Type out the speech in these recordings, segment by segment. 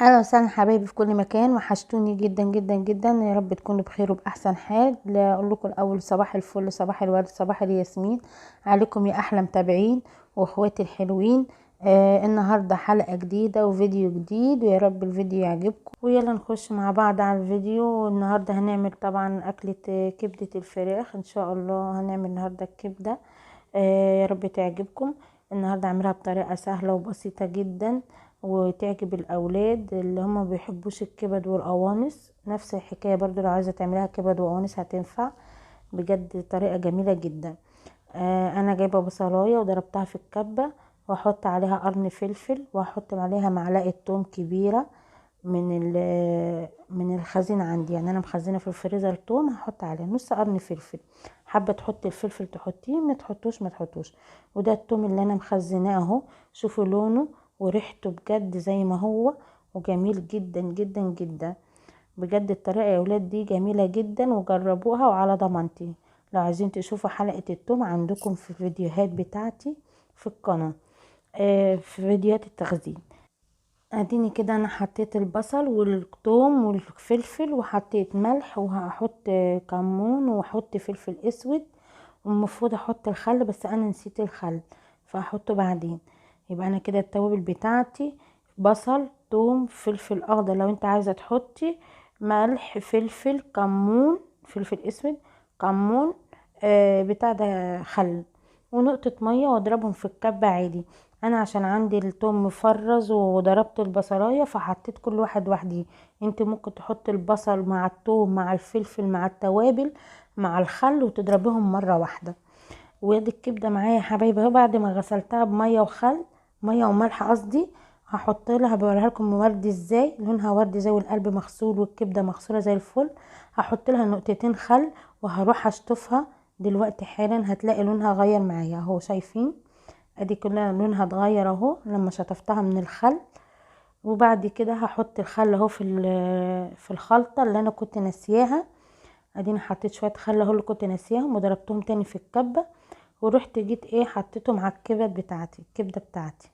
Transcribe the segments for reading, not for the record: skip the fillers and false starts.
اهلا وسهلا حبايبي في كل مكان، وحشتوني جدا جدا جدا. يا رب تكونوا بخير وباحسن حال. اقول لكم الاول صباح الفل، صباح الورد، صباح الياسمين عليكم يا احلى متابعين واخواتي الحلوين. النهارده حلقه جديده وفيديو جديد، ويا رب الفيديو يعجبكم. ويلا نخش مع بعض على الفيديو. النهارده هنعمل طبعا اكله كبده الفراخ ان شاء الله. هنعمل النهارده الكبده. يا رب تعجبكم. النهارده اعملها بطريقه سهله وبسيطه جدا وتعجب الاولاد اللي هم بيحبوش الكبد والقوانص. نفس الحكايه برضو لو عايزه تعمليها كبد وقوانص هتنفع بجد، طريقه جميله جدا. انا جايبه بصلايه وضربتها في الكبه، واحط عليها قرن فلفل، واحط عليها معلقه توم كبيره من الخزين عندي. يعني انا مخزنه في الفريزر توم، هحط عليه نص قرن فلفل. حابه تحطي الفلفل تحطيه، ما تحطوش ما تحطوش. وده التوم اللي انا مخزناه اهو. شوفوا لونه وريحته بجد زي ما هو، وجميل جدا جدا جدا. بجد الطريقه يا ولاد دي جميله جدا، وجربوها وعلى ضمانتي. لو عايزين تشوفوا حلقه التوم عندكم في الفيديوهات بتاعتي في القناه، في فيديوهات التخزين. اديني كده انا حطيت البصل والثوم والفلفل، وحطيت ملح، وهحط كمون، وهحط فلفل اسود. والمفروض احط الخل بس انا نسيت الخل، فهحطه بعدين. يبقى انا كده التوابل بتاعتي بصل ثوم فلفل اخضر، لو انت عايزه تحطي ملح فلفل كمون فلفل اسود كمون، بتاع ده خل، ونقطه ميه، واضربهم في الكبه عادي. انا عشان عندي التوم مفرز وضربت البصلايه فحطيت كل واحد وحدي. انت ممكن تحط البصل مع التوم مع الفلفل مع التوابل مع الخل وتضربهم مره واحده. وادي الكبده معايا يا حبايبي اهو، بعد ما غسلتها بميه وخل، ميه وملح قصدي. هحط لها، بوريها لكم وردي ازاي، لونها وردي زي القلب مغسول والكبده مغسوله زي الفل. هحط لها نقطتين خل، وهروح اشطفها دلوقتي حالا. هتلاقي لونها غير معايا اهو، شايفين؟ ادي كلها لونها اتغير اهو لما شطفتها من الخل. وبعد كده هحط الخل اهو في الخلطه اللي انا كنت ناسياها. اديني حطيت شويه خل اهو اللي كنت ناسياهم، وضربتهم تاني في الكبه. ورحت جيت ايه حطيتهم على الكبد بتاعتي، الكبده بتاعتي.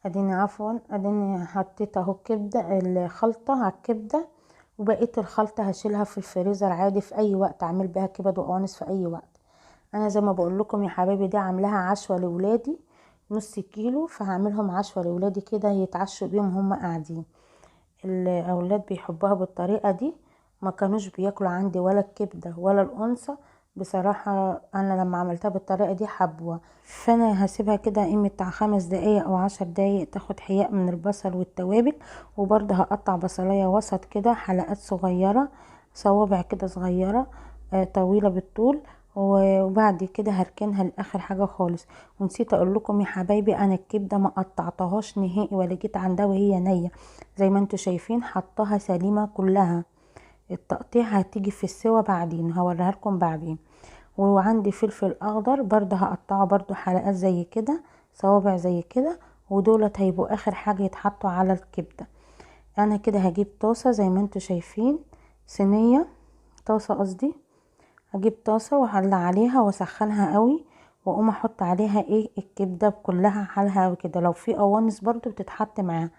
اديني عفوا، اديني حطيت اهو الكبده الخلطه على الكبده. وبقيت الخلطه هشيلها في الفريزر عادي، في اي وقت اعمل بيها كبد وقوانص في اي وقت. انا زي ما بقول لكم يا حبايبي دي عاملاها عشوه لاولادي، نص كيلو، فهعملهم عشوه لاولادي كده يتعشوا بيهم هم قاعدين. الاولاد بيحبوها بالطريقه دي. ما كانوش بياكلوا عندي ولا الكبده ولا القنصه. بصراحه انا لما عملتها بالطريقه دي حبوها. فانا هسيبها كده قيمه بتاع 5 دقايق او 10 دقايق تاخد حياء من البصل والتوابل. وبرضه هقطع بصلايه وسط كده حلقات صغيره، صوابع كده صغيره، طويله بالطول. وبعد كده هركنها لاخر حاجه خالص. ونسيت اقول لكم يا حبايبي، انا الكبده ما قطعتهاش نهائي ولا جيت عندها وهي نيه. زي ما انتوا شايفين حطها سليمة كلها. التقطيع هتيجي في السوا بعدين، هوريها لكم بعدين. وعندي فلفل اخضر برضه هقطعه برضه حلقات زي كده، صوابع زي كده. ودولت هيبقوا اخر حاجة يتحطوا على الكبدة. انا كده هجيب طاسة زي ما انتوا شايفين، صينية، طاسة قصدي. هجيب طاسة وهولع عليها واسخنها قوي، واقوم احط عليها ايه الكبده كلها حالها كده. لو في قوانص برضو بتتحط معاها.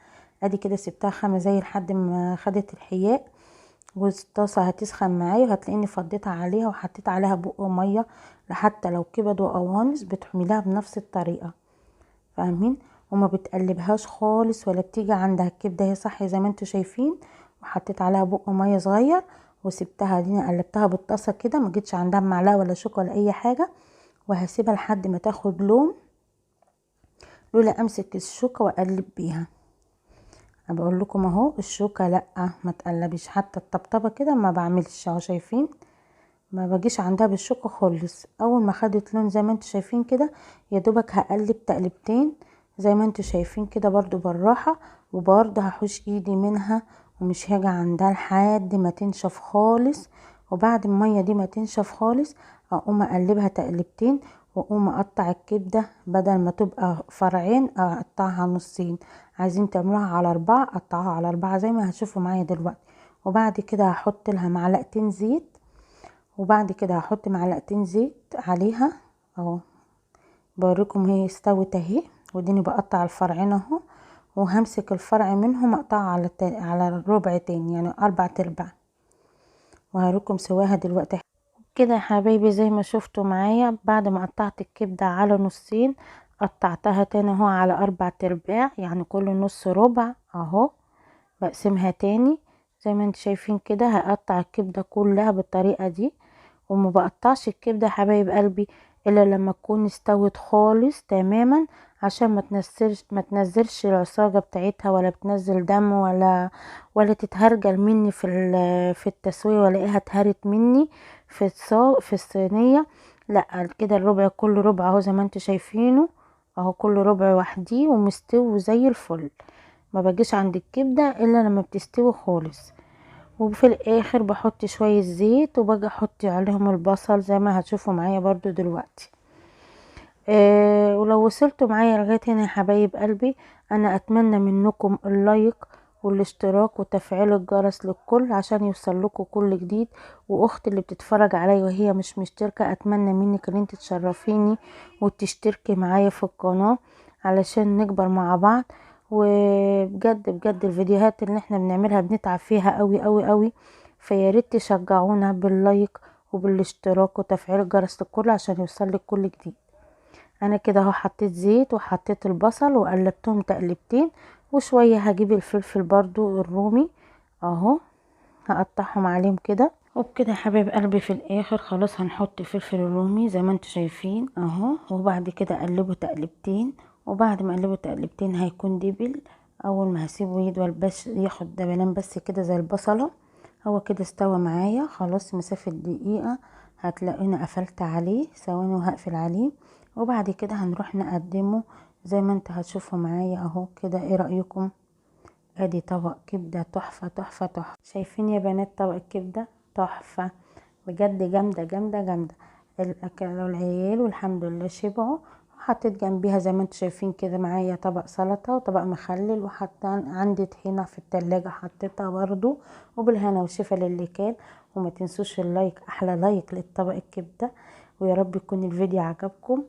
ادي كده سبتها 5 دقايق لحد ما خدت الحياء. والطاسه هتسخن معايا، وهتلاقيني فضيتها عليها وحطيت عليها بق ميه. حتى لو كبد وقوانص بتعمليها بنفس الطريقه، فاهمين؟ وما بتقلبهاش خالص ولا بتيجي عندها الكبده هي صح زي ما انتوا شايفين. وحطيت عليها بق ميه صغير وسبتها. دي قلبتها بالطاسه كده، ما جيتش عندها معلقه ولا شوكه ولا اي حاجه. وهسيبها لحد ما تاخد لون، لولا امسك الشوكه واقلب بيها. انا بقول لكم اهو الشوكه لا ما تقلبيش، حتى الطبطبه كده ما بعملش اهو، شايفين؟ ما باجيش عندها بالشوكه خالص. اول ما خدت لون زي ما انتوا شايفين كده، يا دوبك هقلب تقلبتين زي ما انتوا شايفين كده برضو بالراحه. وبرضو هحوش ايدي منها، ومش هاجي عندها لحد ما تنشف خالص. وبعد الميه دي ما تنشف خالص اقوم اقلبها تقلبتين، واقوم اقطع الكبده بدل ما تبقى فرعين اقطعها نصين. عايزين تعملوها على 4 قطعوها على 4 زي ما هتشوفوا معايا دلوقتي. وبعد كده هحط لها معلقتين زيت. وبعد كده هحط معلقتين زيت عليها اهو. بوريكم هي استوت اهي. وديني بقطع الفرعين اهو، وهمسك الفرع منهم اقطعه على الربع تاني، يعني 4/4. وهوريكم سواها دلوقتي كده يا حبايبي. زي ما شفتوا معايا بعد ما قطعت الكبدة على نصين، قطعتها تاني اهو على 4/4، يعني كل نص ربع اهو. بقسمها تاني زي ما انتوا شايفين كده. هقطع الكبدة كلها بالطريقة دي، وما بقطعش الكبدة يا حبايب قلبي الا لما تكون استوت خالص تماما، عشان ما تنزلش العصاجة بتاعتها، ولا بتنزل دم، ولا تتهرجل مني في التسوية، ولا ايه اتهرت مني في الصينية. لا كده الربع، كل ربع اهو زي ما انتوا شايفينه اهو، كل ربع وحديه ومستوي زي الفل. ما بجيش عند الكبدة الا لما بتستوي خالص. وفي الاخر بحط شوية زيت، وباجي احط عليهم البصل زي ما هتشوفوا معايا برضو دلوقتي. ولو وصلتوا معايا لغاية هنا يا حبايب قلبي، انا اتمنى منكم اللايك والاشتراك وتفعيل الجرس للكل عشان يوصل لكم كل جديد. واختي اللي بتتفرج عليا وهي مش مشتركة، اتمنى منك ان انت تشرفيني وتشتركي معايا في القناة علشان نكبر مع بعض. وبجد بجد الفيديوهات اللي احنا بنعملها بنتعب فيها قوي قوي قوي، فياريت تشجعونا باللايك وبالاشتراك وتفعيل الجرس للكل عشان يوصلك كل جديد. انا كده اهو حطيت زيت وحطيت البصل وقلبتهم تقلبتين، وشوية هجيب الفلفل برضو الرومي اهو، هقطعهم عليهم كده. وبكده يا حبايب قلبي في الاخر خلاص هنحط الفلفل الرومي زي ما انتوا شايفين اهو. وبعد كده اقلبه تقلبتين، وبعد ما اقلبه تقلبتين هيكون دبل. اول ما هسيبه يدبل بس ياخد دبلان بس كده زي البصلة، هو كده استوى معايا خلاص. مسافة دقيقة هتلاقيني قفلت عليه، ثواني وهقفل عليه. وبعد كده هنروح نقدمه زي ما انت هتشوفوا معايا اهو كده. ايه رأيكم؟ ادي طبق كبدة تحفة تحفة تحفة. شايفين يا بنات طبق الكبدة تحفة بجد، جامدة جامدة جامدة. اكلوا العيال والحمد لله شبعوا. حطيت جنبيها زي ما انتوا شايفين كده معايا طبق سلطة وطبق مخلل، وحتى عندي طحينة في التلاجة حطيتها برضو. وبالهنا والشفا للي كان. وما تنسوش اللايك، احلى لايك للطبق الكبدة. ويا رب يكون الفيديو عجبكم،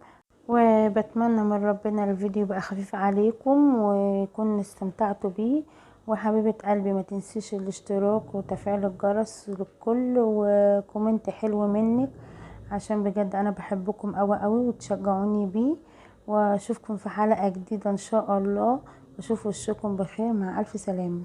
وبتمنى من ربنا الفيديو يبقى خفيف عليكم ويكون استمتعتوا بيه. وحبيبة قلبي ما تنسيش الاشتراك وتفعيل الجرس للكل، وكومنت حلو منك عشان بجد انا بحبكم قوي قوي وتشجعوني بيه. واشوفكم في حلقة جديدة ان شاء الله، واشوف وشكم بخير. مع الف سلامة.